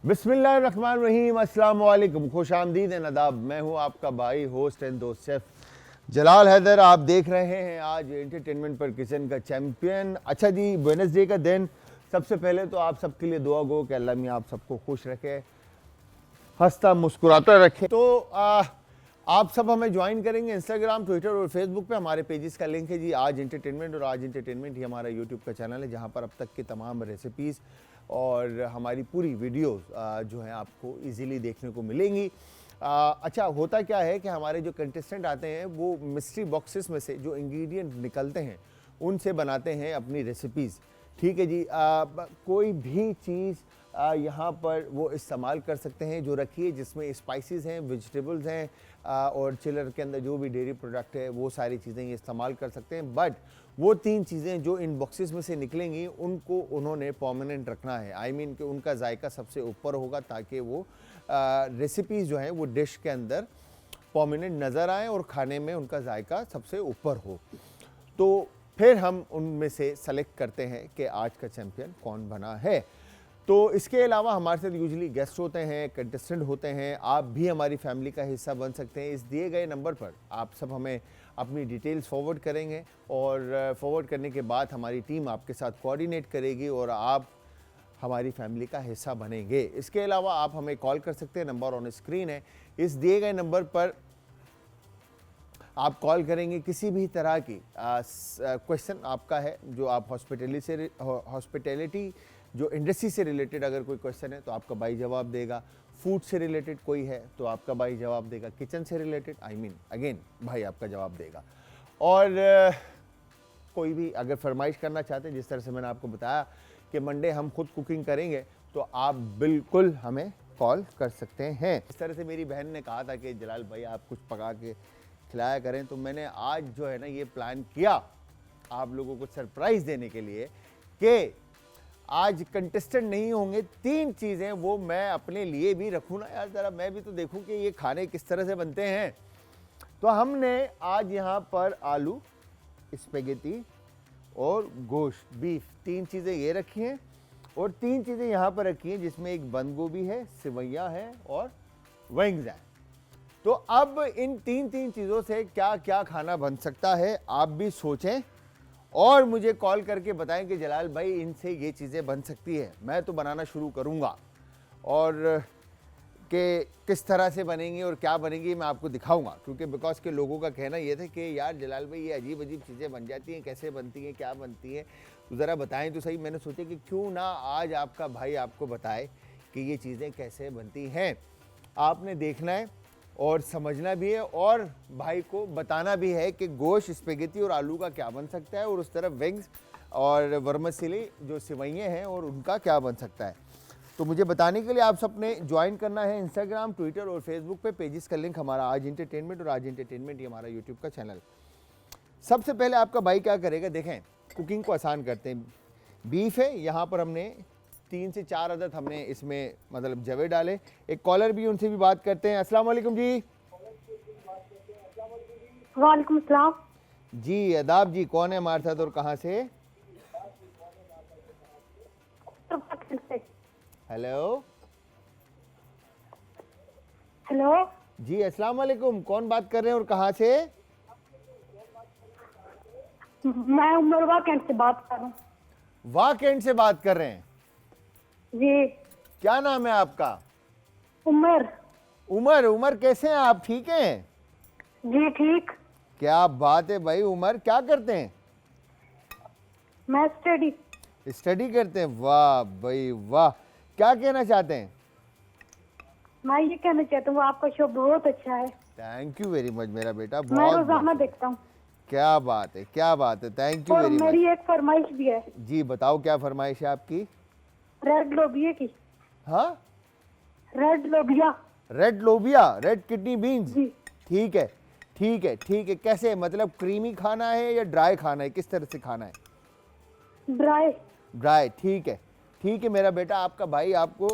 बिस्मिल्लाहिर्रहमानिर्रहीम, अस्सलाम वालेकुम, खुश आमदीद नदाब। मैं हूं आपका भाई, होस्ट एंड दोस्त शेफ जलाल हैदर। आप देख रहे हैं आज एंटरटेनमेंट पर किचन का चैंपियन। अच्छा जी, वेडनेसडे का दिन। सबसे पहले तो आप सबके लिए दुआ गो कि अल्लाह मियां आप सबको खुश रखे, हंसता मुस्कुराता रखे। तो आप सब हमें ज्वाइन करेंगे इंस्टाग्राम, ट्विटर और फेसबुक पे। हमारे पेजेस का लिंक है जी आज एंटरटेनमेंट, और आज एंटरटेनमेंट ही हमारा यूट्यूब का चैनल है जहाँ पर अब तक की तमाम रेसिपीज़ और हमारी पूरी वीडियोस जो हैं आपको इजीली देखने को मिलेंगी। अच्छा, होता क्या है कि हमारे जो कंटेस्टेंट आते हैं वो मिस्ट्री बॉक्सेस में से जो इंग्रेडिएंट निकलते हैं उनसे बनाते हैं अपनी रेसिपीज़। ठीक है जी, कोई भी चीज़ यहाँ पर वो इस्तेमाल कर सकते हैं जो रखी है, जिसमें स्पाइसेस हैं, वेजिटेबल्स हैं, और चिलर के अंदर जो भी डेयरी प्रोडक्ट है वो सारी चीज़ें ये इस्तेमाल कर सकते हैं। बट वो 3 चीज़ें जो इन बॉक्सेस में से निकलेंगी उनको उन्होंने परमानेंट रखना है। आई मीन कि उनका जायका सबसे ऊपर होगा ताकि वो रेसिपीज़ जो हैं वो डिश के अंदर परमानेंट नज़र आए और खाने में उनका जायका सबसे ऊपर हो। तो फिर हम उनमें से सेलेक्ट करते हैं कि आज का चैम्पियन कौन बना है। तो इसके अलावा हमारे साथ यूजुअली गेस्ट होते हैं, कंटेस्टेंट होते हैं। आप भी हमारी फैमिली का हिस्सा बन सकते हैं। इस दिए गए नंबर पर आप सब हमें अपनी डिटेल्स फॉरवर्ड करेंगे और फॉरवर्ड करने के बाद हमारी टीम आपके साथ कोऑर्डिनेट करेगी और आप हमारी फैमिली का हिस्सा बनेंगे। इसके अलावा आप हमें कॉल कर सकते हैं, नंबर ऑन स्क्रीन है। इस दिए गए नंबर पर आप कॉल करेंगे, किसी भी तरह की क्वेश्चन आपका है जो आप हॉस्पिटैलिटी जो इंडस्ट्री से रिलेटेड अगर कोई क्वेश्चन है तो आपका भाई जवाब देगा। फूड से रिलेटेड कोई है तो आपका भाई जवाब देगा। किचन से रिलेटेड अगेन भाई आपका जवाब देगा। और कोई भी अगर फरमाइश करना चाहते हैं, जिस तरह से मैंने आपको बताया कि मंडे हम खुद कुकिंग करेंगे, तो आप बिल्कुल हमें कॉल कर सकते हैं। इस तरह से मेरी बहन ने कहा था कि जलाल भाई आप कुछ पका के खिलाया करें, तो मैंने आज जो है ना ये प्लान किया आप लोगों को सरप्राइज़ देने के लिए कि आज कंटेस्टेंट नहीं होंगे। 3 चीज़ें वो मैं अपने लिए भी रखूँ ना यार, ज़रा मैं भी तो देखूँ कि ये खाने किस तरह से बनते हैं। तो हमने आज यहाँ पर आलू, स्पेगेटी और गोश्त, बीफ, 3 चीज़ें ये रखी हैं और 3 चीज़ें यहाँ पर रखी हैं जिसमें एक बंद गोभी है, सिवैयाँ है और विंग्स हैं। तो अब इन 3 चीज़ों से क्या क्या खाना बन सकता है आप भी सोचें और मुझे कॉल करके बताएं कि जलाल भाई इनसे ये चीज़ें बन सकती है। मैं तो बनाना शुरू करूँगा और कि किस तरह से बनेंगी और क्या बनेंगी मैं आपको दिखाऊंगा, क्योंकि बिकॉज के लोगों का कहना ये था कि यार जलाल भाई ये अजीब अजीब चीज़ें बन जाती हैं, कैसे बनती हैं, क्या बनती हैं, तो ज़रा बताएं तो सही। मैंने सोचा कि क्यों ना आज आपका भाई आपको बताए कि ये चीज़ें कैसे बनती हैं। आपने देखना है और समझना भी है और भाई को बताना भी है कि गोश्त, स्पेगेटी और आलू का क्या बन सकता है और उस तरफ विंग्स और वर्मिसेली जो सिवैयाँ हैं और उनका क्या बन सकता है। तो मुझे बताने के लिए आप सबने ज्वाइन करना है इंस्टाग्राम, ट्विटर और फेसबुक पे। पेजेस का लिंक हमारा आज एंटरटेनमेंट, और आज एंटरटेनमेंट ही हमारा यूट्यूब का चैनल। सबसे पहले आपका भाई क्या करेगा, देखें कुकिंग को आसान करते हैं। बीफ है, यहाँ पर हमने 3 से 4 अदद हमने इसमें मतलब जवे डाले। एक कॉलर भी, उनसे भी बात करते हैं। अस्सलाम वालेकुम जी। वालेकुम सलाम जी अदाब जी, कौन है हमारे साथ और कहाँ से? हेलो हेलो जी, अस्सलाम वालेकुम, कौन बात कर रहे हैं और कहाँ से? मैं उमरवा कैंट से बात कर रहा हूँ। वाह कैंट से बात कर रहे हैं जी। क्या नाम है आपका? उमर। उमर। उमर कैसे हैं आप, ठीक हैं? जी ठीक। क्या बात है भाई। उमर क्या करते हैं? मैं स्टडी करते हैं। वाह भाई वाह। क्या कहना चाहते हैं? मैं ये कहना चाहता हूँ आपका शो बहुत अच्छा है। थैंक यू वेरी मच मेरा बेटा, मैं बहुत रोजाना देखता हूँ। क्या बात है, क्या बात है, थैंक यू और वेरी मच। मेरी एक फरमाइश भी है। जी बताओ, क्या फरमाइश है आपकी? रेड लोबिया की। हाँ, रेड लोबिया। रेड लोबिया, रेड किडनी बीन्स। जी। ठीक है ठीक है ठीक है। कैसे, मतलब क्रीमी खाना है या ड्राई खाना है, किस तरह से खाना है? ड्राई। ड्राई, ठीक है ठीक है मेरा बेटा। आपका भाई आपको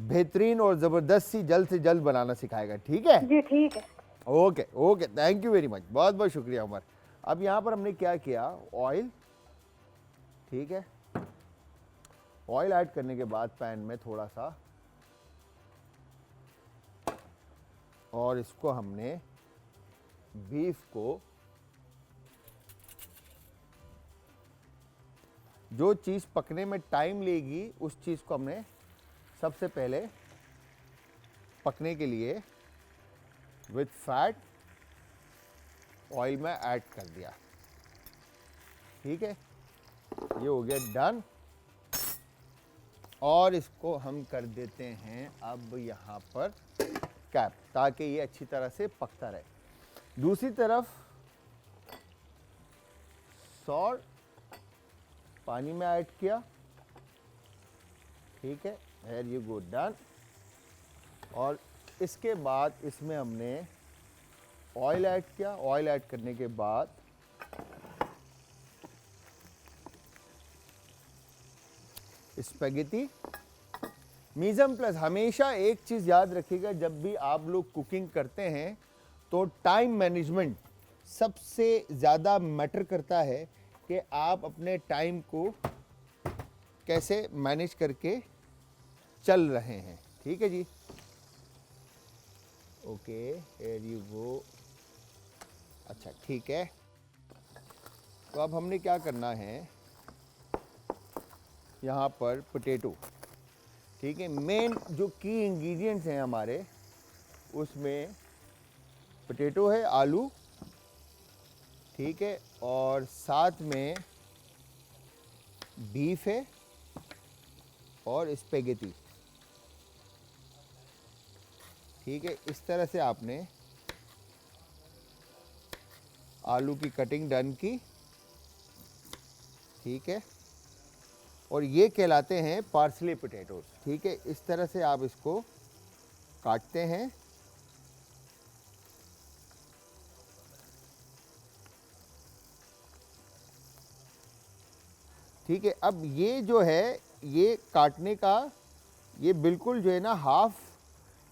बेहतरीन और ज़बरदस्त सी जल्द से जल्द बनाना सिखाएगा, ठीक है? जी ठीक है। Okay okay, thank you very much, बहुत बहुत शुक्रिया उमर। अब यहाँ पर हमने क्या किया, ऑयल, ठीक है, ऑयल ऐड करने के बाद पैन में थोड़ा सा, और इसको हमने बीफ को, जो चीज़ पकने में टाइम लेगी उस चीज़ को हमने सबसे पहले पकने के लिए विथ फैट ऑयल में ऐड कर दिया। ठीक है, ये हो गया डन। और इसको हम कर देते हैं अब यहाँ पर कैप, ताकि ये अच्छी तरह से पकता रहे। दूसरी तरफ सॉल्ट पानी में ऐड किया। ठीक है, हेयर यू गो डन। और इसके बाद इसमें हमने ऑयल ऐड किया। ऑयल ऐड करने के बाद स्पैगेटी मीडियम प्लस। हमेशा एक चीज़ याद रखिएगा, जब भी आप लोग कुकिंग करते हैं तो टाइम मैनेजमेंट सबसे ज़्यादा मैटर करता है कि आप अपने टाइम को कैसे मैनेज करके चल रहे हैं। ठीक है जी, ओके, हियर यू गो। अच्छा ठीक है, तो अब हमने क्या करना है, यहाँ पर पोटैटो, ठीक है, मेन जो की इंग्रेडिएंट्स हैं हमारे, उसमें पोटैटो है, आलू, ठीक है, और साथ में बीफ है और स्पैगेटी। ठीक है, इस तरह से आपने आलू की कटिंग डन की। ठीक है, और ये कहलाते हैं पार्सले पोटैटोज। ठीक है, इस तरह से आप इसको काटते हैं। ठीक है, अब ये जो है, ये काटने का, ये बिल्कुल जो है ना हाफ,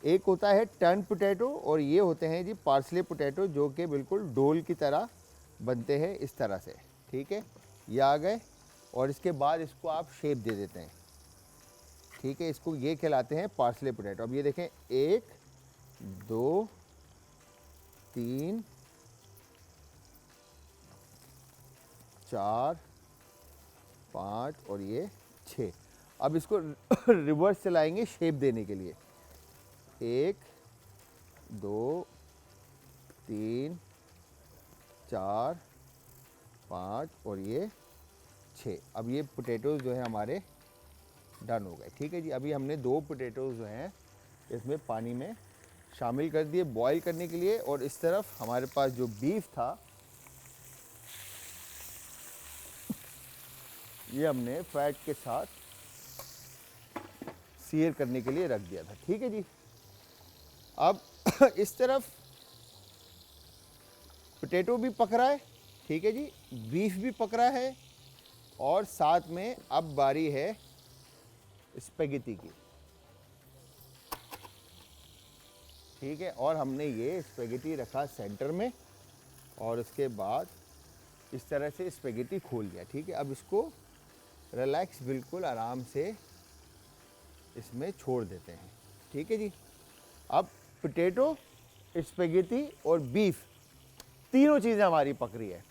एक होता है टर्न पोटैटो और ये होते हैं जी पार्सले पोटैटो, जो कि बिल्कुल डोल की तरह बनते हैं इस तरह से। ठीक है, ये आ गए, और इसके बाद इसको आप शेप दे देते हैं। ठीक है, इसको ये कहलाते हैं पार्सले पोटैटो। अब ये देखें, 1 2 3 4 5 और ये 6। अब इसको रिवर्स चलाएंगे शेप देने के लिए। 1 2 3 4 5 और ये 6। अब ये पोटैटोज़ जो है हमारे डन हो गए। ठीक है जी, अभी हमने 2 पोटैटोज़ जो हैं इसमें पानी में शामिल कर दिए बॉईल करने के लिए, और इस तरफ हमारे पास जो बीफ था ये हमने फैट के साथ सीयर करने के लिए रख दिया था। ठीक है जी, अब इस तरफ पोटैटो भी पक रहा है, ठीक है जी, बीफ भी पक रहा है, और साथ में अब बारी है स्पैगेटी की। ठीक है, और हमने ये स्पैगेटी रखा सेंटर में, और उसके बाद इस तरह से स्पैगेटी खोल दिया। ठीक है, अब इसको रिलैक्स बिल्कुल आराम से इसमें छोड़ देते हैं। ठीक है जी, अब पोटैटो, स्पैगेटी और बीफ तीनों चीज़ें हमारी पक रही है।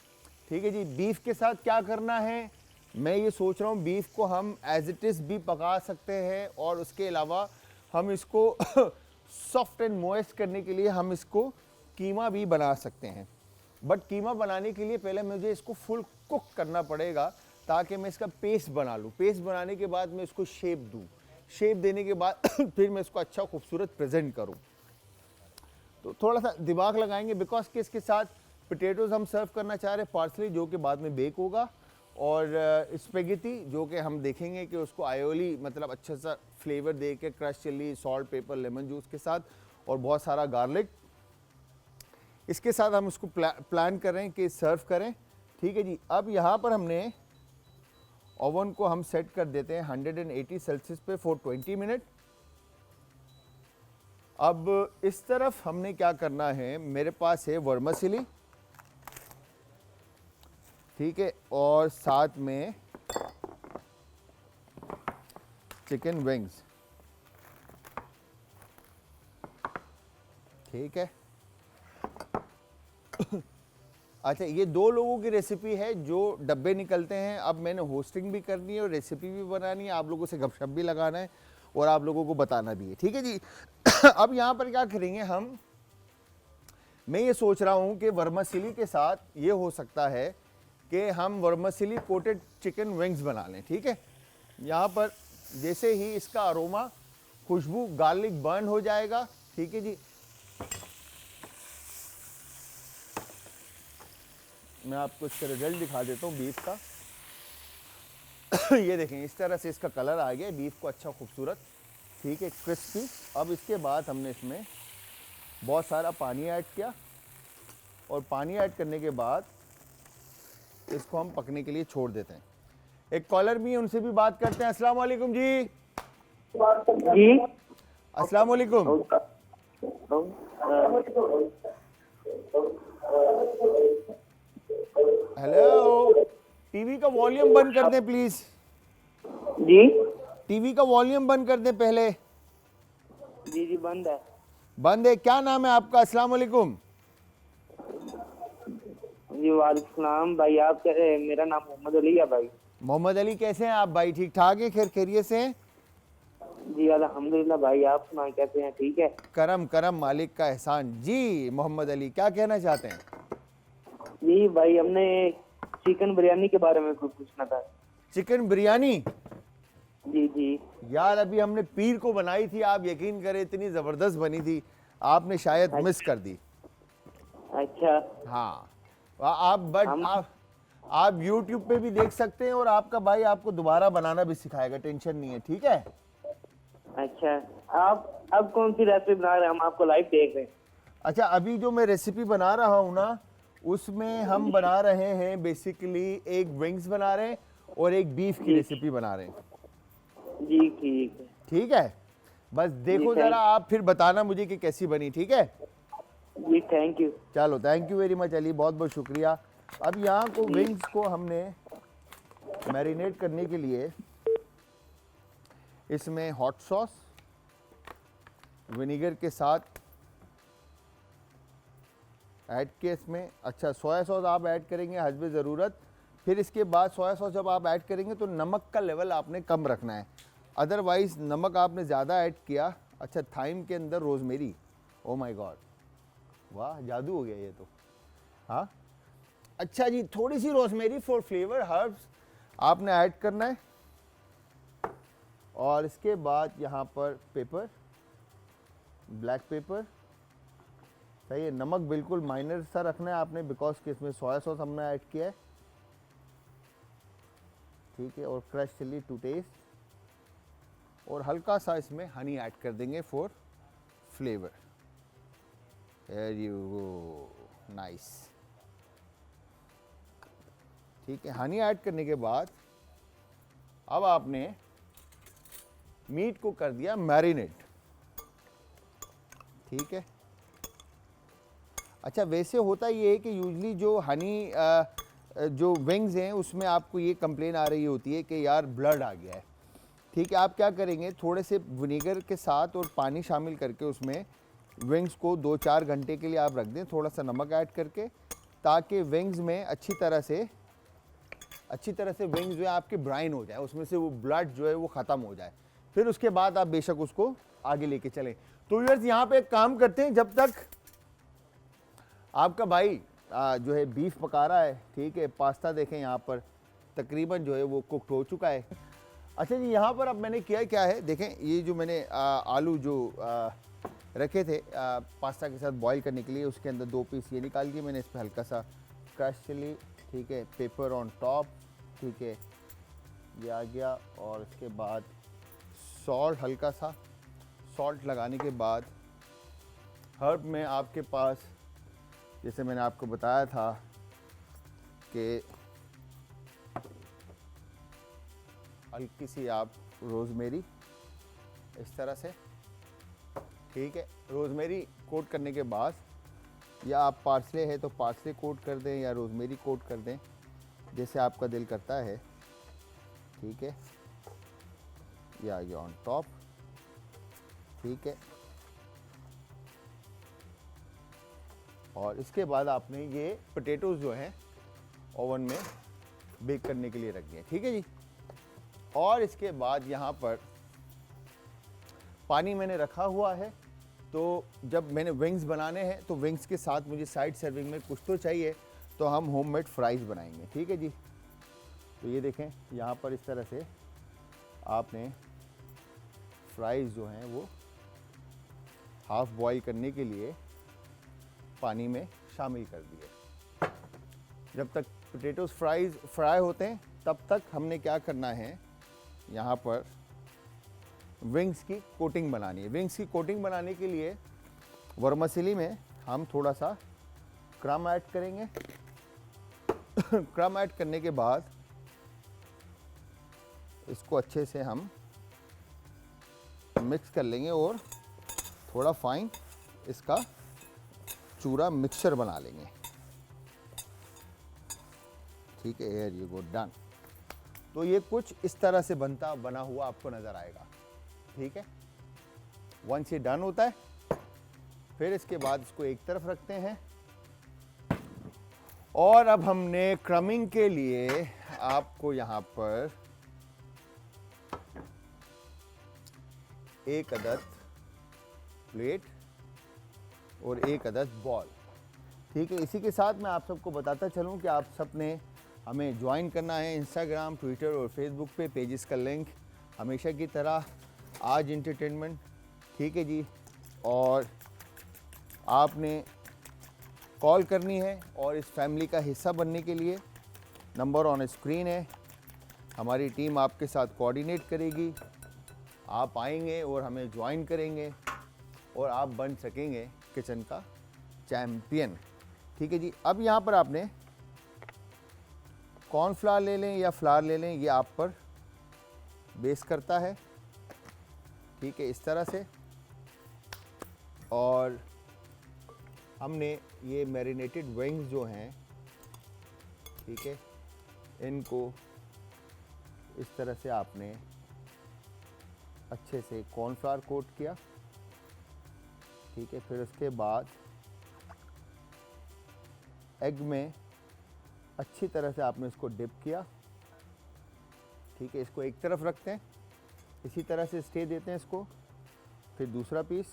ठीक है जी, बीफ के साथ क्या करना है, मैं ये सोच रहा हूँ बीफ को हम एज इट इज़ भी पका सकते हैं, और उसके अलावा हम इसको सॉफ्ट एंड मॉइस्ट करने के लिए हम इसको कीमा भी बना सकते हैं। बट कीमा बनाने के लिए पहले मुझे इसको फुल कुक करना पड़ेगा, ताकि मैं इसका पेस्ट बना लूँ। पेस्ट बनाने के बाद मैं इसको शेप दूँ, शेप देने के बाद फिर मैं इसको अच्छा खूबसूरत प्रेजेंट करूँ। तो थोड़ा सा दिमाग लगाएंगे, बिकॉज कि इसके साथ पोटैटोज़ हम सर्व करना चाह रहे हैं पार्सली, जो कि बाद में बेक होगा, और स्पैगेटी जो कि हम देखेंगे कि उसको आयोली मतलब अच्छा सा फ्लेवर दे के crush chilli, salt, paper, lemon juice के साथ, और बहुत सारा गार्लिक, इसके साथ हम उसको प्लान कर रहे हैं कि सर्व करें। ठीक है जी, अब यहाँ पर हमने ओवन को हम सेट कर देते हैं 180 सेल्सियस पे फॉर 20 मिनट। अब इस तरफ हमने क्या करना है, मेरे पास है वर्मिसेली, ठीक है, और साथ में चिकन विंग्स, ठीक है। अच्छा, ये 2 लोगों की रेसिपी है जो डब्बे निकलते हैं। अब मैंने होस्टिंग भी करनी है और रेसिपी भी बनानी है, आप लोगों से गपशप भी लगाना है और आप लोगों को बताना भी है, ठीक है जी। अब यहाँ पर क्या करेंगे हम, मैं ये सोच रहा हूँ कि वर्मासिली के साथ ये हो सकता है कि हम वर्मासिली कोटेड चिकन विंग्स बना लें, ठीक है। यहाँ पर जैसे ही इसका अरोमा, खुशबू, गार्लिक बर्न हो जाएगा, ठीक है जी। मैं आपको इसका रिजल्ट दिखा देता हूँ बीफ का। ये देखें, इस तरह से इसका कलर आ गया बीफ को, अच्छा खूबसूरत, ठीक है, क्रिस्पी। अब इसके बाद हमने इसमें बहुत सारा पानी ऐड किया और पानी ऐड करने के बाद इसको हम पकने के लिए छोड़ देते हैं। एक कॉलर भी है, उनसे भी बात करते हैं। अस्सलाम वालेकुम जी। जी अस्सलाम वालेकुम। हेलो, टीवी का वॉल्यूम बंद कर दें प्लीज। जी टीवी का वॉल्यूम बंद कर दें पहले। जी जी बंद है। बंद है। क्या नाम है आपका? अस्सलाम वालेकुम। जी वालेकुम सलाम भाई, आप कैसे हैं? मेरा नाम मोहम्मद अली है भाई। मोहम्मद अली, कैसे हैं आप भाई? ठीक ठाक हैं, खैर खैरियत से हैं? जी अल्हम्दुलिल्लाह भाई, आप सुनाएं कैसे हैं? ठीक है करम करम, मालिक का एहसान। जी मोहम्मद अली, क्या कहना चाहते हैं? जी भाई, हमने चिकन बिरयानी के बारे में कुछ पूछना था। चिकन बिरयानी? जी जी यार अभी हमने पीर को बनाई थी, आप यकीन करें इतनी ज़बरदस्त बनी थी, आपने शायद मिस कर दी। अच्छा हाँ, आप YouTube पे भी देख सकते हैं और आपका भाई आपको दोबारा बनाना भी सिखाएगा, टेंशन नहीं है, ठीक है। अच्छा, आप अब कौन सी रेसिपी बना रहे हैं? हम आपको लाइव देख रहे हैं। अच्छा, अभी जो मैं रेसिपी बना रहा हूँ ना, उसमें हम बना रहे हैं बेसिकली एक विंग्स बना रहे हैं और एक बीफ की रेसिपी बना रहे हैं। जी ठीक है। ठीक है, बस देखो जी, जरा, आप फिर बताना मुझे कि कैसी बनी, ठीक है। जी थैंक यू। चलो, thank you very much Ali, बहुत बहुत शुक्रिया। अब यहाँ को विंग्स को हमने मैरिनेट करने के लिए इसमें हॉट सॉस विनेगर के साथ ऐड किए इसमें। अच्छा, सोया सॉस आप ऐड करेंगे हस्बे ज़रूरत। फिर इसके बाद सोया सॉस जब आप ऐड करेंगे तो नमक का लेवल आपने कम रखना है, अदरवाइज़ नमक आपने ज़्यादा ऐड किया। अच्छा, थाइम के अंदर रोज़मेरी, ओ माय गॉड, वाह जादू हो गया ये तो। हाँ, अच्छा जी, थोड़ी सी रोज़मेरी फॉर फ्लेवर, हर्ब्स आपने ऐड करना है। और इसके बाद यहाँ पर पेपर, ब्लैक पेपर, सही है। नमक बिल्कुल माइनर सा रखना है आपने, बिकॉज कि इसमें सोया सॉस हमने ऐड किया है, ठीक है। और क्रश चिली टू टेस्ट, और हल्का सा इसमें हनी ऐड कर देंगे for flavour. There you go, nice, ठीक है। हनी ऐड करने के बाद अब आपने मीट को कर दिया मैरिनेट, ठीक है। अच्छा, वैसे होता ये है कि यूजली जो हनी जो विंग्स हैं उसमें आपको ये कंप्लेन आ रही होती है कि यार ब्लड आ गया है, ठीक है। आप क्या करेंगे, थोड़े से विनेगर के साथ और पानी शामिल करके उसमें विंग्स को 2-4 घंटे के लिए आप रख दें, थोड़ा सा नमक ऐड करके, ताकि विंग्स में अच्छी तरह से विंग्स जो है आपके ब्राइन हो जाए, उसमें से वो ब्लड जो है वो ख़त्म हो जाए। फिर उसके बाद आप बेशक उसको आगे लेके चलें। तो व्यूअर्स, यहाँ पे एक काम करते हैं, जब तक आपका भाई जो है बीफ पका रहा है, ठीक है। पास्ता देखें यहाँ पर तकरीबन जो है वो कुकड हो चुका है। अच्छा जी, यहाँ पर अब मैंने किया क्या है, देखें, ये जो मैंने आलू जो रखे थे पास्ता के साथ बॉईल करने के लिए, उसके अंदर 2 पीस ये निकाल के मैंने इस पर हल्का सा क्रश चिली, ठीक है, पेपर ऑन टॉप, ठीक है, ये आ गया। और इसके बाद सॉल्ट, हल्का सा सॉल्ट लगाने के बाद हर्ब में आपके पास, जैसे मैंने आपको बताया था कि हल्की सी आप रोज़मेरी इस तरह से, ठीक है। रोज़मेरी कोट करने के बाद, या आप पार्सले है तो पार्सले कोट कर दें या रोज़मेरी कोट कर दें, जैसे आपका दिल करता है, ठीक है। ये आ गया ऑन टॉप, ठीक है। और इसके बाद आपने ये पोटैटोज जो हैं ओवन में बेक करने के लिए रख दिए, ठीक है जी। और इसके बाद यहाँ पर पानी मैंने रखा हुआ है, तो जब मैंने विंग्स बनाने हैं तो विंग्स के साथ मुझे साइड सर्विंग में कुछ तो चाहिए, तो हम होममेड फ्राइज़ बनाएंगे, ठीक है जी। तो ये देखें यहाँ पर इस तरह से आपने फ्राइज़ जो हैं वो हाफ बॉईल करने के लिए पानी में शामिल कर दिए। जब तक पोटैटोज फ्राई होते हैं तब तक हमने क्या करना है, यहाँ पर विंग्स की कोटिंग बनानी है। विंग्स की कोटिंग बनाने के लिए वर्मिसेली में हम थोड़ा सा क्रम ऐड करेंगे। क्रम ऐड करने के बाद इसको अच्छे से हम मिक्स कर लेंगे और थोड़ा फाइन इसका चूरा मिक्सचर बना लेंगे, ठीक है। Here you go, done. तो ये कुछ इस तरह से बना हुआ आपको नजर आएगा, ठीक है। वंस ये डन होता है फिर इसके बाद इसको एक तरफ रखते हैं। और अब हमने क्रमिंग के लिए आपको यहां पर एक अदद प्लेट और एक अदद बॉल, ठीक है। इसी के साथ मैं आप सबको बताता चलूं कि आप सब ने हमें ज्वाइन करना है इंस्टाग्राम, ट्विटर और फेसबुक पे। पेजेस का लिंक हमेशा की तरह आज एंटरटेनमेंट, ठीक है जी। और आपने कॉल करनी है और इस फैमिली का हिस्सा बनने के लिए नंबर ऑन स्क्रीन है। हमारी टीम आपके साथ कोऑर्डिनेट करेगी, आप आएंगे और हमें ज्वाइन करेंगे और आप बन सकेंगे किचन का चैम्पियन, ठीक है जी। अब यहाँ पर आपने कॉर्नफ्लावर ले लें या फ्लावर ले लें, ये आप पर बेस करता है, ठीक है, इस तरह से। और हमने ये मैरिनेटेड विंग्स जो हैं, ठीक है, इनको इस तरह से आपने अच्छे से कॉर्नफ्लावर कोट किया, ठीक है। फिर उसके बाद एग में अच्छी तरह से आपने इसको डिप किया, ठीक है। इसको एक तरफ रखते हैं, इसी तरह से स्टे देते हैं इसको। फिर दूसरा पीस,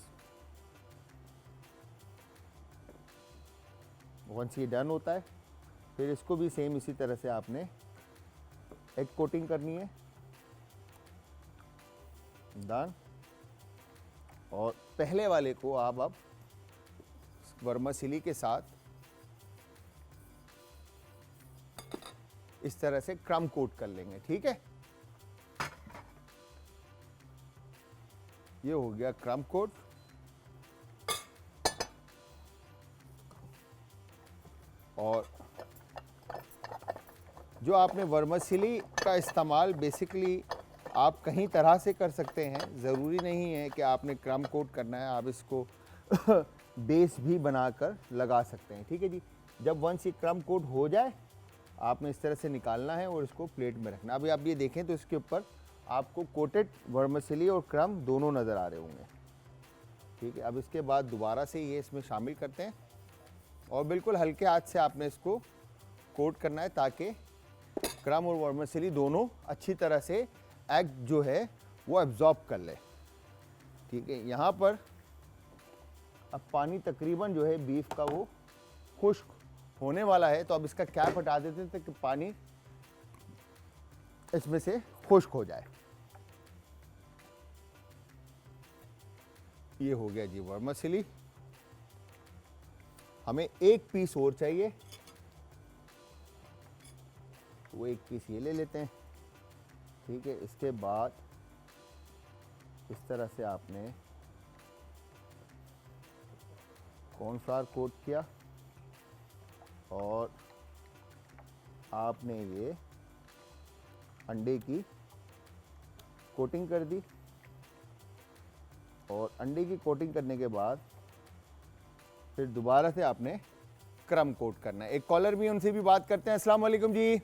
वंस ये डन होता है फिर इसको भी सेम इसी तरह से आपने एग कोटिंग करनी है, डन। और पहले वाले को आप अब वर्मिसेली के साथ इस तरह से क्रम कोट कर लेंगे, ठीक है। ये हो गया क्रम कोट। और जो आपने वर्मिसेली का इस्तेमाल बेसिकली आप कहीं तरह से कर सकते हैं, ज़रूरी नहीं है कि आपने क्रम कोट करना है, आप इसको बेस भी बनाकर लगा सकते हैं, ठीक है जी। जब वंस ये क्रम कोट हो जाए आपने इस तरह से निकालना है और इसको प्लेट में रखना। अभी आप ये देखें तो इसके ऊपर आपको कोटेड वर्मिसेली और क्रम दोनों नज़र आ रहे होंगे, ठीक है। अब इसके बाद दोबारा से ये इसमें शामिल करते हैं और बिल्कुल हल्के हाथ से आपने इसको कोट करना है ताकि क्रम और वर्मिसेली दोनों अच्छी तरह से एग जो है वो एब्जॉर्ब कर ले, ठीक है। यहाँ पर अब पानी तकरीबन जो है बीफ का वो खुश्क होने वाला है, तो अब इसका कैप हटा देते हैं ताकि पानी इसमें से खुश्क हो जाए। ये हो गया जी वर्मिसेली। हमें एक पीस और चाहिए, वो एक पीस ये ले लेते हैं, ठीक है। इसके बाद इस तरह से आपने कॉर्नफ्लावर कोट किया और आपने ये अंडे की कोटिंग कर दी। और अंडे की कोटिंग करने के बाद फिर दोबारा से आपने क्रम कोट करना है। एक कॉलर भी, उनसे भी बात करते हैं। अस्सलाम वालेकुम जी।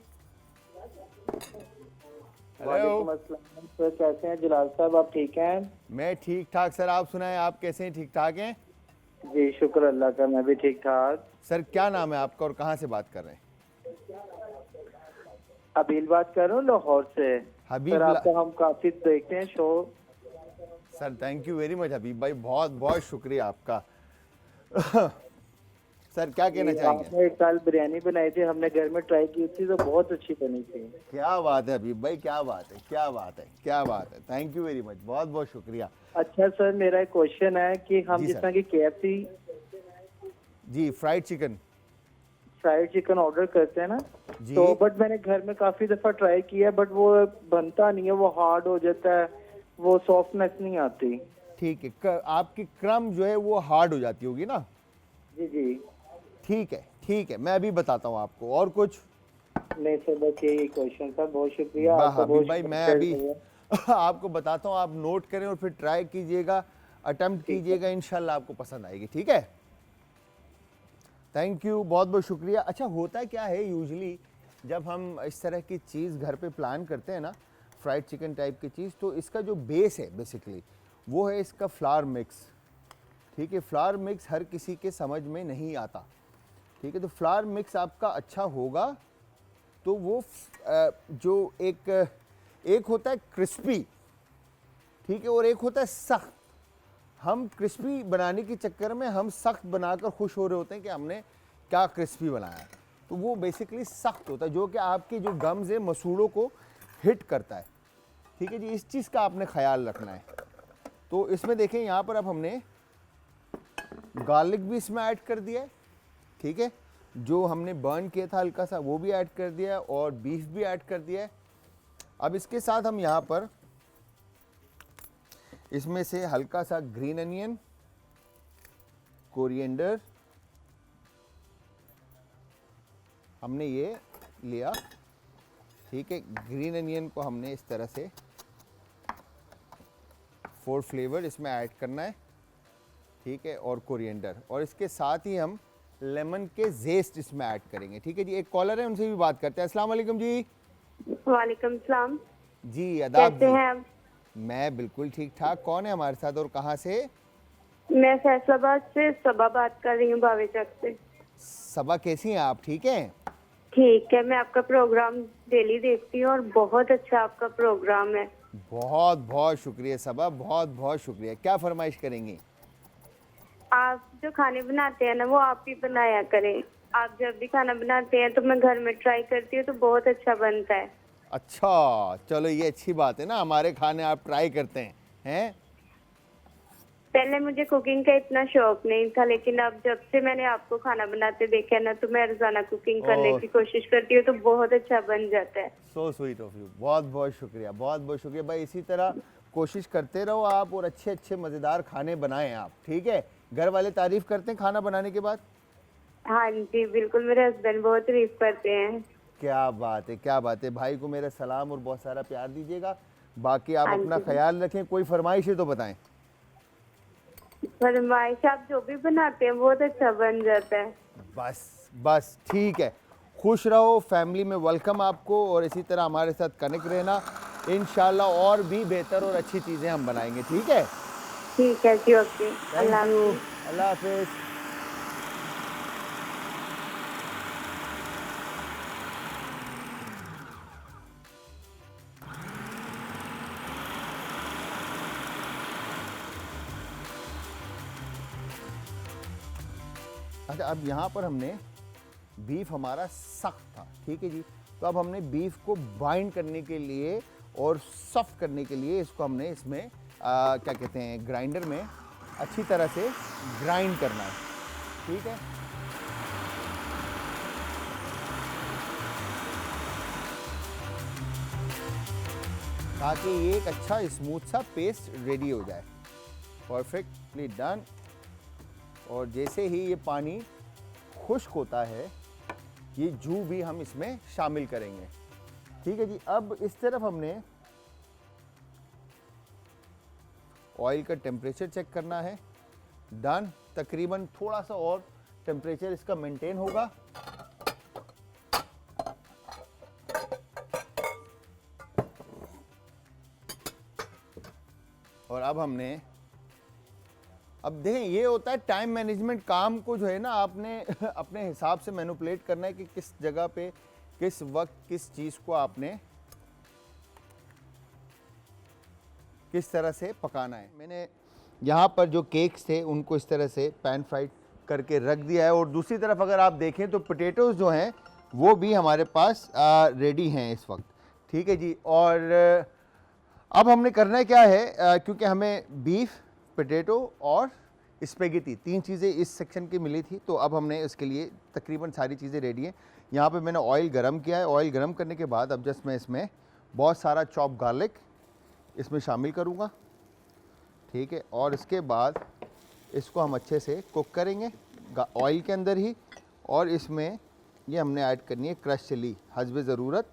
वालेकुम अस्सलाम सर, कैसे हैं जलाल साहब, आप ठीक हैं? मैं ठीक ठाक सर, आप सुनाएं, आप कैसे हैं? ठीक ठाक हैं जी शुक्र अल्लाह का, मैं भी ठीक ठाक। सर? क्या नाम है आपका और कहाँ से बात कर रहे हैं? अबील बात कर रहा हूँ लाहौर से। हबीब सर आपका हम काफी देखते हैं show. Sir thank you very much Habib भाई, बहुत बहुत शुक्रिया आपका। सर क्या कहना चाहेंगे? आपने एक साल बिरयानी बनाई थी, हमने घर में ट्राई की थी तो बहुत अच्छी बनी थी। क्या बात है हबीब भाई, क्या बात है, क्या बात है, क्या बात है, थैंक यू वेरी मच, बहुत बहुत शुक्रिया। अच्छा सर, मेरा एक क्वेश्चन है कि हम जी जिस सर। तरह की KFC जी fried chicken. Fried chicken order करते हैं ना, जी। तो बट मैंने घर में काफी दफा ट्राई किया है, बट वो बनता नहीं है, वो हार्ड हो जाता है, वो सॉफ्टनेस नहीं आती। ठीक है, आपकी क्रम जो है वो हार्ड हो जाती होगी ना? जी जी। ठीक है, ठीक है, मैं अभी बताता हूँ आपको। और कुछ? नहीं सर, बस यही क्वेश्चन था, बहुत शुक्रिया वाह आपका, हबीब बहुत भाई, मैं शुक्रिया अभी आपको बताता हूँ, आप नोट करें और फिर ट्राई कीजिएगा, अटेम्प्ट ठीक है। कीजिएगा, इंशाल्लाह आपको पसंद आएगी। ठीक है, थैंक यू, बहुत बहुत शुक्रिया। अच्छा, होता क्या है यूजुअली जब हम इस तरह की चीज़ घर पे प्लान करते हैं ना, फ्राइड चिकन टाइप की चीज़, तो इसका जो बेस है बेसिकली वो है इसका फ्लावर मिक्स। ठीक है, फ्लावर मिक्स हर किसी के समझ में नहीं आता। ठीक है, तो फ्लावर मिक्स आपका अच्छा होगा तो वो जो एक होता है क्रिस्पी, ठीक है, और एक होता है सख्त। हम क्रिस्पी बनाने के चक्कर में हम सख्त बनाकर खुश हो रहे होते हैं कि हमने क्या क्रिस्पी बनाया, तो वो बेसिकली सख्त होता है जो कि आपके जो गम्स है मसूड़ों को हिट करता है। ठीक है जी, इस चीज़ का आपने ख्याल रखना है। तो इसमें देखें, यहाँ पर अब हमने गार्लिक भी इसमें ऐड कर दिया है। ठीक है, जो हमने बर्न किया था हल्का सा वो भी ऐड कर दिया है और बीफ भी ऐड कर दिया है। अब इसके साथ हम यहाँ पर इसमें से हल्का सा ग्रीन अनियन, कोरिएंडर हमने ये लिया। ठीक है, ग्रीन अनियन को हमने इस तरह से 4 फ्लेवर इसमें ऐड करना है। ठीक है, और कोरिएंडर, और इसके साथ ही हम लेमन के जेस्ट इसमें ऐड करेंगे। ठीक है जी, एक कॉलर है, उनसे भी बात करते हैं। अस्सलाम वालेकुम जी। वालेकुम सलाम। जी आदाब कैसे जी। हैं आप? मैं बिल्कुल ठीक ठाक। कौन है हमारे साथ और कहाँ से? मैं फैसलाबाद से सबा बात कर रही हूँ, भावेचक से। सबा, कैसी हैं आप? ठीक हैं? ठीक है, मैं आपका प्रोग्राम डेली देखती हूँ और बहुत अच्छा आपका प्रोग्राम है। बहुत बहुत शुक्रिया सबा, बहुत बहुत शुक्रिया। क्या फरमाइश करेंगी? आप जो खाने बनाते हैं ना, वो आप ही बनाया करें। आप जब भी खाना बनाते हैं तो मैं घर में ट्राई करती हूँ तो बहुत अच्छा बनता है। अच्छा, चलो ये अच्छी बात है ना, हमारे खाने आप ट्राई करते हैं? पहले मुझे कुकिंग का इतना शौक नहीं था, लेकिन अब जब से मैंने आपको खाना बनाते देखा है ना, तो मैं रोजाना कुकिंग करने ओह। की कोशिश करती हूँ तो बहुत अच्छा बन जाता है। सो स्वीट ऑफ यू, बहुत बहुत शुक्रिया, बहुत बहुत शुक्रिया भाई। इसी तरह कोशिश करते रहो आप और अच्छे अच्छे मज़ेदार खाने बनाएं आप। ठीक है, घर वाले तारीफ करते हैं खाना बनाने के बाद? हाँ जी बिल्कुल, मेरे हस्बैंड बहुत तारीफ करते हैं। क्या बात है, क्या बात है। भाई को मेरा सलाम और बहुत सारा प्यार दीजिएगा। बाकी आप हाँ अपना जी। ख्याल रखें। कोई फरमाइश है तो बताएं। फरमाइश, आप जो भी बनाते हैं बहुत अच्छा बन जाता है। बस बस ठीक है, खुश रहो, फैमिली में वेलकम आपको, और इसी तरह हमारे साथ कनेक्ट रहना। इंशाल्लाह और भी बेहतर और अच्छी चीज़ें हम बनाएंगे। ठीक है, ठीक है जी, ओके, अल्लाह थैंक यू, हाफिज़। अल्लाह हाफिज़। अच्छा, अब यहाँ पर हमने बीफ हमारा सख्त था। ठीक है जी, तो अब हमने बीफ को बाइंड करने के लिए और सॉफ्ट करने के लिए इसको हमने इसमें क्या कहते हैं, ग्राइंडर में अच्छी तरह से ग्राइंड करना है। ठीक है, ताकि ये एक अच्छा स्मूथ सा पेस्ट रेडी हो जाए। Perfectly done. और जैसे ही ये पानी खुश्क होता है, ये जू भी हम इसमें शामिल करेंगे। ठीक है जी, अब इस तरफ हमने ऑयल का टेम्परेचर चेक करना है। डन। तकरीबन थोड़ा सा और टेम्परेचर इसका मेंटेन होगा। और अब हमने, अब देखें ये होता है टाइम मैनेजमेंट, काम को जो है ना आपने अपने हिसाब से मैनिपुलेट करना है कि किस जगह पे किस वक्त किस चीज़ को आपने किस तरह से पकाना है। मैंने यहाँ पर जो केक्स थे उनको इस तरह से पैन फ्राइड करके रख दिया है। और दूसरी तरफ अगर आप देखें तो पोटैटोज़ जो हैं वो भी हमारे पास रेडी हैं इस वक्त, ठीक है जी। और अब हमने करना क्या है, क्योंकि हमें बीफ, पोटैटो और स्पेगेटी 3 चीज़ें इस सेक्शन की मिली थी, तो अब हमने इसके लिए तकरीबन सारी चीज़ें रेडी हैं। यहाँ पे मैंने ऑयल गरम किया है। ऑयल गरम करने के बाद अब जस्ट मैं इसमें बहुत सारा चॉप गार्लिक इसमें शामिल करूँगा, ठीक है। और इसके बाद इसको हम अच्छे से कुक करेंगे ऑयल के अंदर ही। और इसमें ये हमने ऐड करनी है क्रश चिली हस्बे ज़रूरत,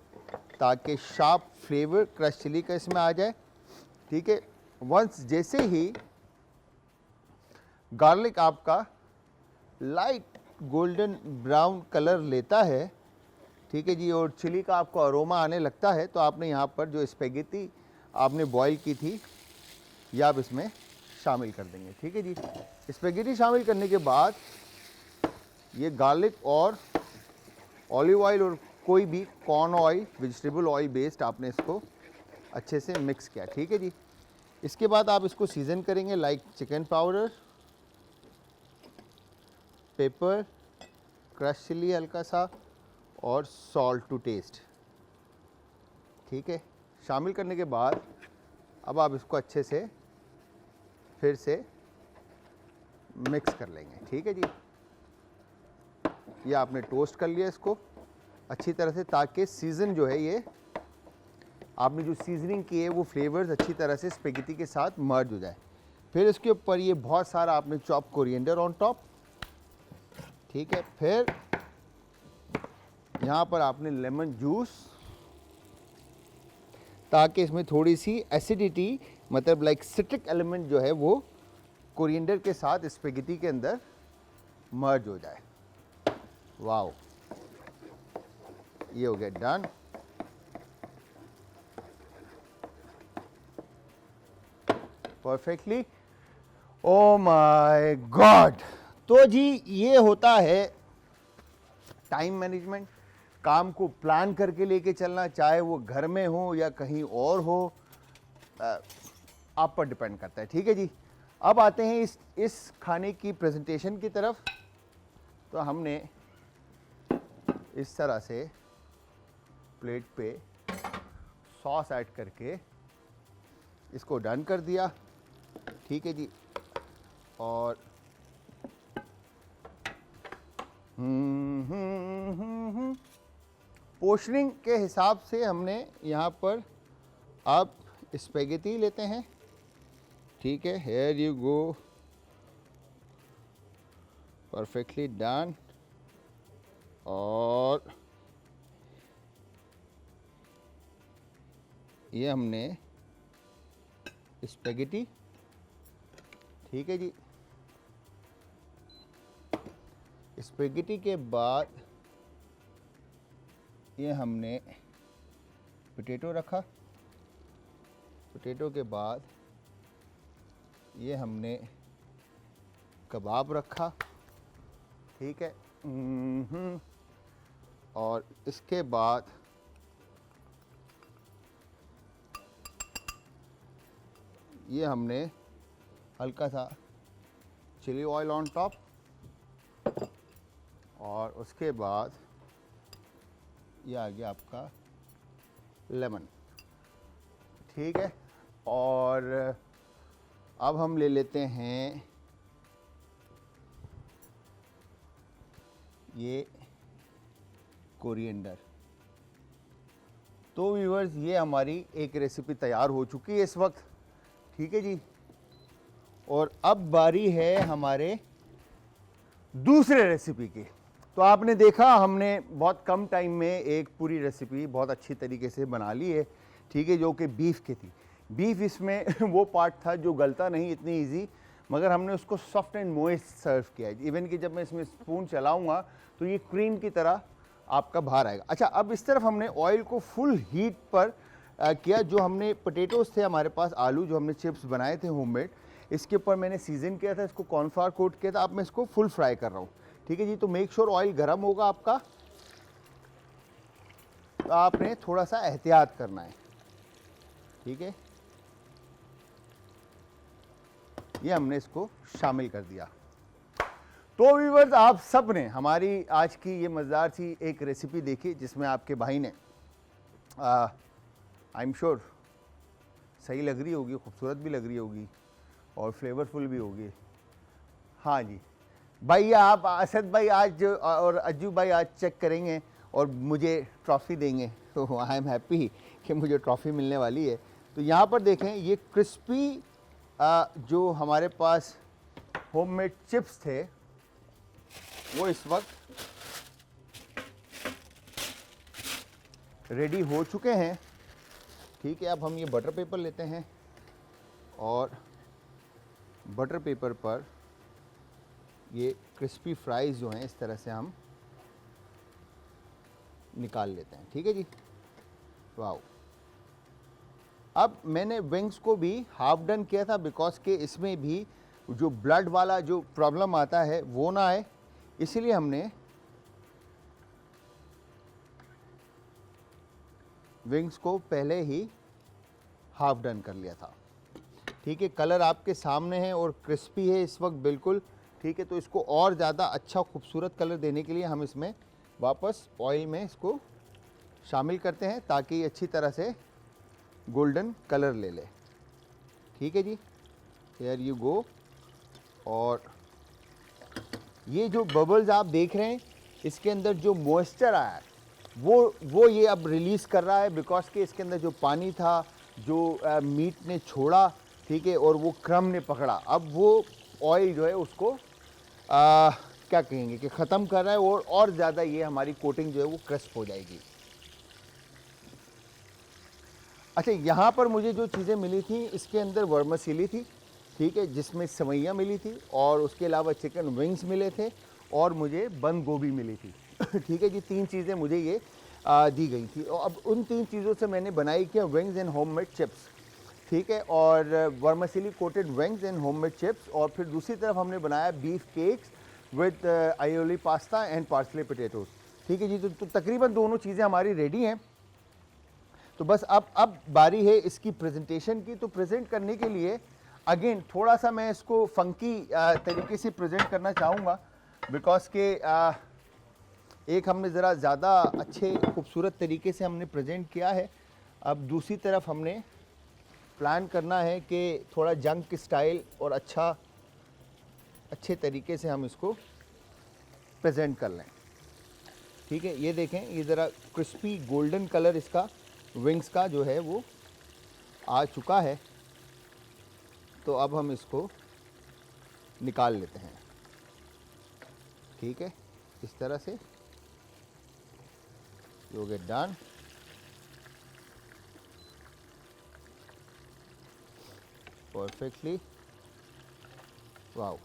ताकि शार्प फ्लेवर क्रश चिली का इसमें आ जाए, ठीक है। वंस जैसे ही गार्लिक आपका लाइट गोल्डन ब्राउन कलर लेता है, ठीक है जी, और चिली का आपको अरोमा आने लगता है, तो आपने यहाँ पर जो स्पेगेटी आपने बॉईल की थी ये आप इसमें शामिल कर देंगे, ठीक है जी। स्पेगेटी शामिल करने के बाद ये गार्लिक और ऑलिव ऑयल और कोई भी corn oil, vegetable oil based आपने इसको अच्छे से मिक्स किया, ठीक है जी। इसके बाद आप इसको सीजन करेंगे like chicken powder, pepper, crush chilli हल्का सा और सॉल्ट टू टेस्ट, ठीक है। शामिल करने के बाद अब आप इसको अच्छे से फिर से मिक्स कर लेंगे, ठीक है जी। ये आपने टोस्ट कर लिया इसको अच्छी तरह से, ताकि सीज़न जो है ये आपने जो सीजनिंग की है वो फ्लेवर्स अच्छी तरह से स्पेगेटी के साथ मर्ज हो जाए। फिर इसके ऊपर ये बहुत सारा आपने चॉप कोरिएंडर ऑन टॉप, ठीक है। फिर यहाँ पर आपने लेमन जूस, ताकि इसमें थोड़ी सी एसिडिटी मतलब लाइक सिट्रिक एलिमेंट जो है वो कोरिएंडर के साथ स्पेगेटी के अंदर मर्ज हो जाए। वाओ, ये हो गया done. Perfectly, oh my God. तो जी ये होता है टाइम मैनेजमेंट, काम को प्लान करके लेके चलना, चाहे वो घर में हो या कहीं और हो, आप पर डिपेंड करता है, ठीक है जी। अब आते हैं इस खाने की प्रेजेंटेशन की तरफ। तो हमने इस तरह से प्लेट पे सॉस ऐड करके इसको डन कर दिया, ठीक है जी। और पोर्शनिंग के हिसाब से हमने यहाँ पर आप स्पेगेटी लेते हैं, ठीक है। Here you go, perfectly done. और ये हमने स्पेगेटी, ठीक है जी। स्पेगेटी के बाद ये हमने पोटैटो रखा, पोटैटो के बाद ये हमने कबाब रखा, ठीक है। और इसके बाद ये हमने हल्का सा चिली ऑयल ऑन टॉप, और उसके बाद ये आ गया आपका लेमन, ठीक है। और अब हम ले लेते हैं ये कोरिएंडर। तो व्यूअर्स ये हमारी एक रेसिपी तैयार हो चुकी है इस वक्त, ठीक है जी। और अब बारी है हमारे दूसरे रेसिपी की। तो आपने देखा हमने बहुत कम टाइम में एक पूरी रेसिपी बहुत अच्छी तरीके से बना ली है, ठीक है, जो कि बीफ की थी। बीफ इसमें वो पार्ट था जो गलता नहीं इतनी इजी, मगर हमने उसको सॉफ्ट एंड मोइस्ट सर्व किया है। इवन कि जब मैं इसमें स्पून चलाऊंगा तो ये क्रीम की तरह आपका बाहर आएगा। अच्छा, अब इस तरफ हमने ऑयल को फुल हीट पर किया, जो हमने पोटैटोज़ थे हमारे पास, आलू जो हमने चिप्स बनाए थे होममेड, इसके ऊपर मैंने सीजन किया था, इसको कॉर्नफ्लावर कोट किया था। अब मैं इसको फुल फ्राई कर रहा हूँ, ठीक है जी। तो मेक श्योर ऑयल गर्म होगा आपका, तो आपने थोड़ा सा एहतियात करना है, ठीक है। ये हमने इसको शामिल कर दिया। तो व्यूअर्स, आप सब ने हमारी आज की ये मज़ेदार सी एक रेसिपी देखी, जिसमें आपके भाई ने आई एम श्योर सही लग रही होगी, खूबसूरत भी लग रही होगी और फ्लेवरफुल भी होगी। हाँ जी भाई, आप असद भाई आज और अज्जू भाई आज चेक करेंगे और मुझे ट्रॉफ़ी देंगे, तो आई एम हैप्पी कि मुझे ट्रॉफ़ी मिलने वाली है। तो यहाँ पर देखें, ये क्रिस्पी जो हमारे पास होममेड चिप्स थे वो इस वक्त रेडी हो चुके हैं, ठीक है। अब हम ये बटर पेपर लेते हैं और बटर पेपर पर ये क्रिस्पी फ्राइज़ जो हैं इस तरह से हम निकाल लेते हैं, ठीक है जी। वाह, अब मैंने विंग्स को भी हाफ डन किया था, बिकॉज के इसमें भी जो ब्लड वाला जो प्रॉब्लम आता है वो ना आए, इसीलिए हमने विंग्स को पहले ही हाफ डन कर लिया था, ठीक है। कलर आपके सामने है और क्रिस्पी है इस वक्त बिल्कुल, ठीक है। तो इसको और ज़्यादा अच्छा खूबसूरत कलर देने के लिए हम इसमें वापस ऑयल में इसको शामिल करते हैं, ताकि ये अच्छी तरह से गोल्डन कलर ले ले, ठीक है जी। Here you go. और ये जो बबल्स आप देख रहे हैं, इसके अंदर जो मॉइस्चर आया है वो ये अब रिलीज़ कर रहा है, बिकॉज के इसके अंदर जो पानी था, जो मीट ने छोड़ा, ठीक है, और वो क्रम ने पकड़ा, अब वो ऑयल जो है उसको क्या कहेंगे कि ख़त्म कर रहा है, और ज़्यादा ये हमारी कोटिंग जो है वो क्रिस्प हो जाएगी। अच्छा, यहाँ पर मुझे जो चीज़ें मिली थी, इसके अंदर वर्मसिली थी, ठीक है, जिसमें सेवइयाँ मिली थी, और उसके अलावा चिकन विंग्स मिले थे, और मुझे बंद गोभी मिली थी ठीक है जी। 3 चीज़ें मुझे ये दी गई थी, और अब उन 3 चीज़ों से मैंने बनाई क्या, विंग्स एंड होममेड चिप्स, ठीक है, और vermicelli coated wings and homemade chips. और फिर दूसरी तरफ हमने बनाया beef cakes with aioli pasta and parsley potatoes, ठीक है जी। तो तकरीबन दोनों चीज़ें हमारी रेडी हैं। तो बस अब बारी है इसकी प्रेजेंटेशन की। तो प्रेजेंट करने के लिए अगेन थोड़ा सा मैं इसको फंकी तरीके से प्रेजेंट करना चाहूँगा, बिकॉज के एक हमने ज़रा ज़्यादा अच्छे खूबसूरत तरीके से हमने प्रेजेंट किया है। अब दूसरी तरफ हमने प्लान करना है कि थोड़ा जंक स्टाइल और अच्छे तरीके से हम इसको प्रेजेंट कर लें, ठीक है। ये देखें, ये ज़रा क्रिस्पी गोल्डन कलर इसका विंग्स का जो है वो आ चुका है। तो अब हम इसको निकाल लेते हैं, ठीक है, इस तरह से। You get done. Perfectly. Wow,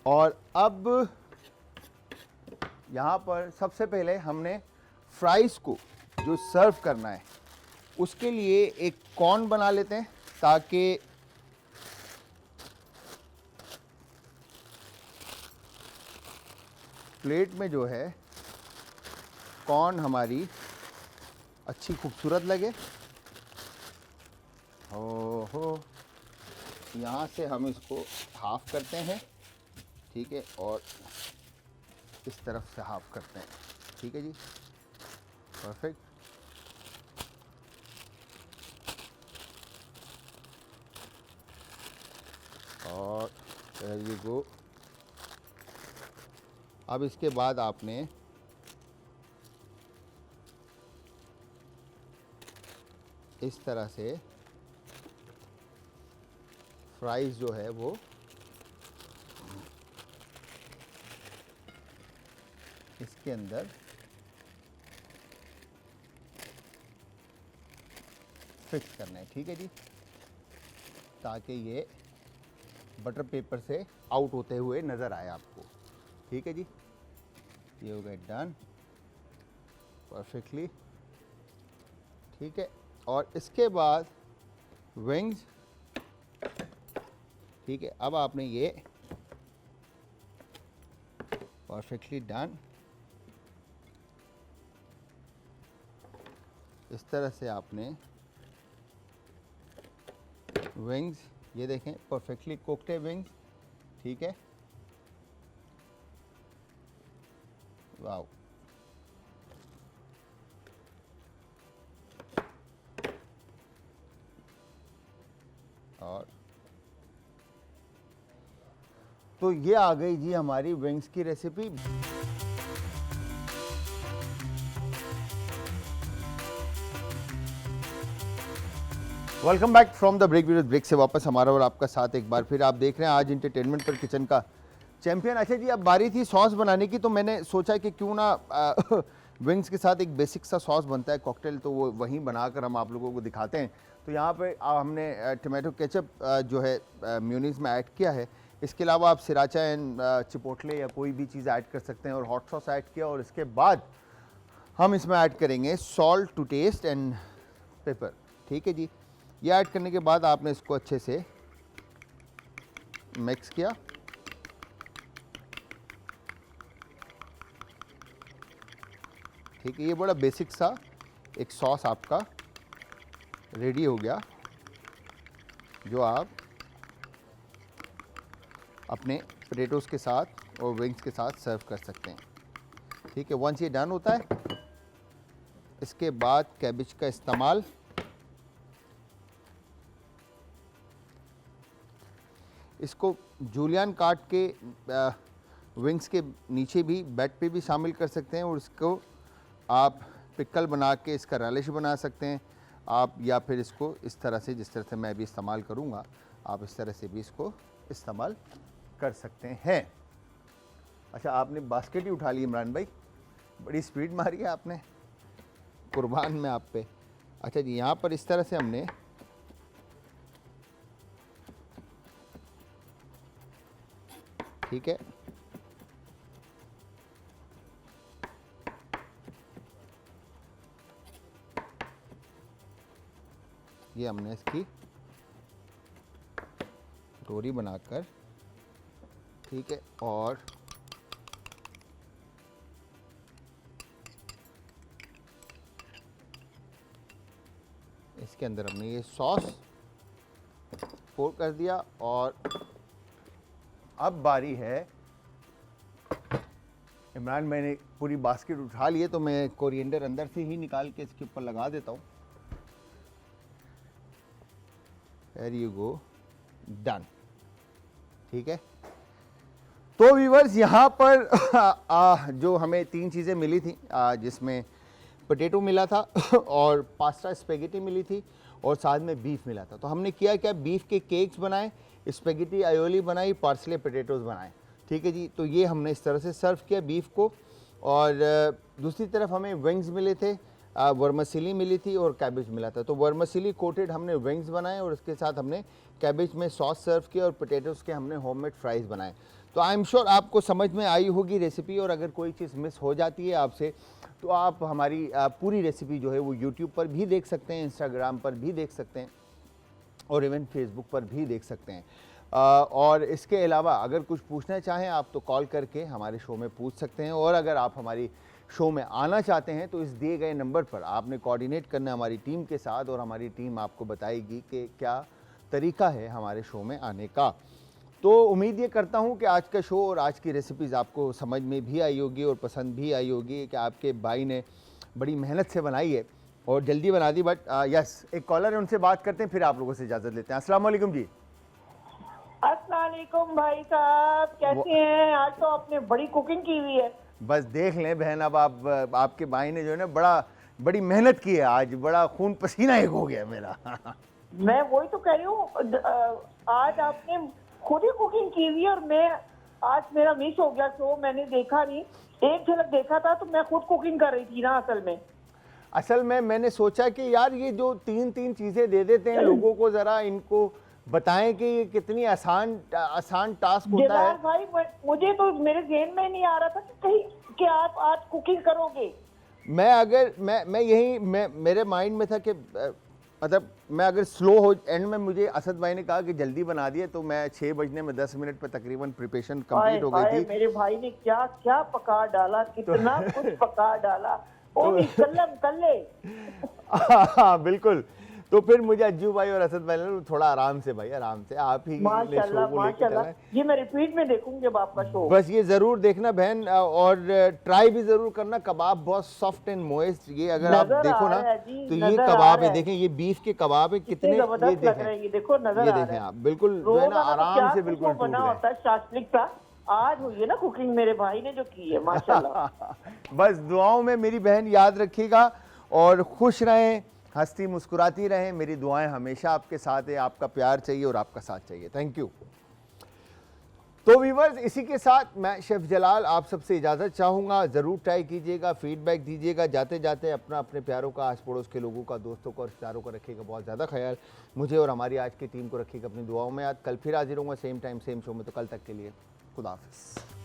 और अब यहाँ पर सबसे पहले हमने फ्राइज़ को जो सर्व करना है उसके लिए एक कॉर्न बना लेते हैं, ताकि प्लेट में जो है कॉर्न हमारी अच्छी खूबसूरत लगे। हो यहाँ से हम इसको हाफ करते हैं, ठीक है, और इस तरफ से हाफ करते हैं, ठीक है जी। परफेक्ट। और ये गो। अब इसके बाद आपने इस तरह से फ्राइज़ जो है वो इसके अंदर फिक्स करना है, ठीक है जी, ताकि ये बटर पेपर से आउट होते हुए नज़र आए आपको, ठीक है जी। ये हो गया डन। परफेक्टली, ठीक है। और इसके बाद विंग्स, ठीक है। अब आपने ये परफेक्टली डन, इस तरह से आपने विंग्स, ये देखें परफेक्टली कुक्ड है विंग्स, ठीक है। वाओ, और तो ये आ गई जी हमारी विंग्स की रेसिपी। Welcome back from the break. Video break से वापस हमारा और आपका साथ एक बार फिर आप देख रहे हैं आज एंटरटेनमेंट पर किचन का चैंपियन। अच्छा जी, अब बारी थी सॉस बनाने की, तो मैंने सोचा कि क्यों ना विंग्स के साथ एक बेसिक सा सॉस बनता है कॉकटेल, तो वो वहीं बनाकर हम आप लोगों को दिखाते हैं। तो यहाँ पे हमने टमाटो केचप जो है म्यूनीस में ऐड किया है। इसके अलावा आप सिराचा एंड चिपोटले या कोई भी चीज़ ऐड कर सकते हैं, और हॉट सॉस ऐड किया। और इसके बाद हम इसमें ऐड करेंगे salt to taste and pepper, ठीक है जी। ये ऐड करने के बाद आपने इसको अच्छे से मिक्स किया, ठीक है। ये बड़ा बेसिक सा एक सॉस आपका रेडी हो गया, जो आप अपने पोटैटोज़ के साथ और विंग्स के साथ सर्व कर सकते हैं, ठीक है। वंस ये डन होता है, इसके बाद कैबेज का इस्तेमाल, इसको जूलियन काट के विंग्स के नीचे भी, बेड पे भी शामिल कर सकते हैं, और इसको आप पिकल बना के इसका रैलिश बना सकते हैं आप, या फिर इसको इस तरह से, जिस तरह से मैं भी इस्तेमाल करूँगा, आप इस तरह से भी इसको इस्तेमाल कर सकते हैं। अच्छा, आपने बास्केट ही उठा ली इमरान भाई, बड़ी स्पीड मारी है आपने, कुर्बान में आप पे। अच्छा जी, यहाँ पर इस तरह से हमने ठीक है, ये हमने इसकी डोरी बनाकर, ठीक है, और इसके अंदर हमने ये सॉस पोर कर दिया। और अब बारी है इमरान, मैंने पूरी बास्केट उठा ली है, तो मैं कोरिएंडर अंदर से ही निकाल के इसके ऊपर लगा देता हूँ। There you go, done, ठीक है। तो व्यूअर्स, यहाँ पर जो हमें 3 चीज़ें मिली थी, जिसमें पोटैटो मिला था और पास्ता स्पेगेटी मिली थी, और साथ में बीफ मिला था। तो हमने किया क्या, बीफ के केक्स बनाए, स्पेगेटी आयोली बनाई, पार्सले पोटैटोज़ बनाए, ठीक है जी। तो ये हमने इस तरह से सर्व किया बीफ को। और दूसरी तरफ हमें विंग्स मिले थे, वर्मसिली मिली थी और कैबेज मिला था। तो वर्मसिली कोटेड हमने विंग्स बनाए, और उसके साथ हमने कैबेज में सॉस सर्व किया, और पोटैटोज़ के हमने होममेड फ्राइज़ बनाए। तो आई एम श्योर आपको समझ में आई होगी रेसिपी। और अगर कोई चीज़ मिस हो जाती है आपसे, तो आप हमारी पूरी रेसिपी जो है वो यूट्यूब पर भी देख सकते हैं, इंस्टाग्राम पर भी देख सकते हैं, और इवन फेसबुक पर भी देख सकते हैं। और इसके अलावा अगर कुछ पूछना चाहें आप, तो कॉल करके हमारे शो में पूछ सकते हैं। और अगर आप हमारी शो में आना चाहते हैं, तो इस दिए गए नंबर पर आपने कोऑर्डिनेट करना है हमारी टीम के साथ, और हमारी टीम आपको बताएगी कि क्या तरीका है हमारे शो में आने का। तो उम्मीद ये करता हूँ कि आज का शो और आज की रेसिपीज़ आपको समझ में भी आई होगी और पसंद भी आई होगी, कि आपके भाई ने बड़ी मेहनत से बनाई है और जल्दी बना दी। बट यस, एक कॉलर है, उनसे बात करते हैं, फिर आप लोगों से इजाज़त लेते हैं। अस्सलाम वालेकुम जी। अस्सलाम वालेकुम भाई साहब, कैसे हैं? आज तो आपने बड़ी कुकिंग की हुई है। बस देख लें बहन, अब आपके भाई ने जो है ना बड़ी मेहनत की है, आज बड़ा खून पसीना एक हो गया मेरा। मैं वही तो कह रही हूँ, आज आपने खुद ही कुकिंग की हुई है, और मैं आज मेरा मिस हो गया शो, मैंने देखा नहीं, एक झलक देखा था, तो मैं खुद कुकिंग कर रही थी ना। असल में मैंने सोचा कि यार ये जो 3 चीज़ें दे देते हैं लोगों को, ज़रा इनको बताएं कि ये कितनी आसान टास्क होता है। भाई, मुझे तो मेरे ज़हन में नहीं आ रहा था कि कहीं कि आप आज कुकिंग करोगे। मैं अगर मैं यही मैं मेरे माइंड में था कि मतलब मैं अगर स्लो हो एंड में मुझे असद भाई ने कहा कि जल्दी बना दिए तो मैं 6 बजने में 10 मिनट पे तकरीबन प्रिपरेशन कंप्लीट हो गई हाय, थी। मेरे भाई ने क्या क्या पका डाला, कितना कुछ पका डाला, वो भी कल्लम कल्ले। हाँ बिल्कुल। तो फिर मुझे अज्जू भाई और असद भाई ने थोड़ा आराम से भाई, आराम से आप ही माशाल्लाह माशाल्लाह, ये मैं रिपीट में देखूंगी जब आपका शो। बस ये जरूर देखना बहन, और ट्राई भी जरूर करना। कबाब बहुत सॉफ्ट एंड मोइस्ट, ये अगर आप नजर देखो आ ना रहा है जी, तो ये नजर आ कबाब रहा है, देखें ये बीफ के कबाब है, कितने ये जबरदस्त लग रहे हैं, देखें, ये देखो नजर ये आ देखें रहा है। आप बिल्कुल जो है ना रोजाना तो आराम क्या से कुछ बिल्कुल वो टूट बना रहे होता है शास्त्रिक का, आज हुई है ना कुकिंग मेरे भाई ने जो की है माशाल्लाह। बस दुआओं में मेरी बहन याद रखिएगा और खुश रहें, हंसती मुस्कुराती रहें। मेरी दुआएं हमेशा आपके साथ है, आपका प्यार चाहिए और आपका साथ चाहिए। Thank you. तो व्यूअर्स, इसी के साथ मैं शेफ जलाल आप सबसे इजाज़त चाहूँगा। ज़रूर ट्राई कीजिएगा, फीडबैक दीजिएगा। जाते जाते अपने प्यारों का, आस पड़ोस के लोगों का, दोस्तों का और रिश्तेदारों का रखिएगा बहुत ज़्यादा ख्याल। मुझे और हमारी आज की टीम को रखिएगा अपनी दुआओं में याद। कल फिर हाजिर होऊंगा सेम टाइम सेम शो में, तो कल तक के लिए खुदा हाफिज़।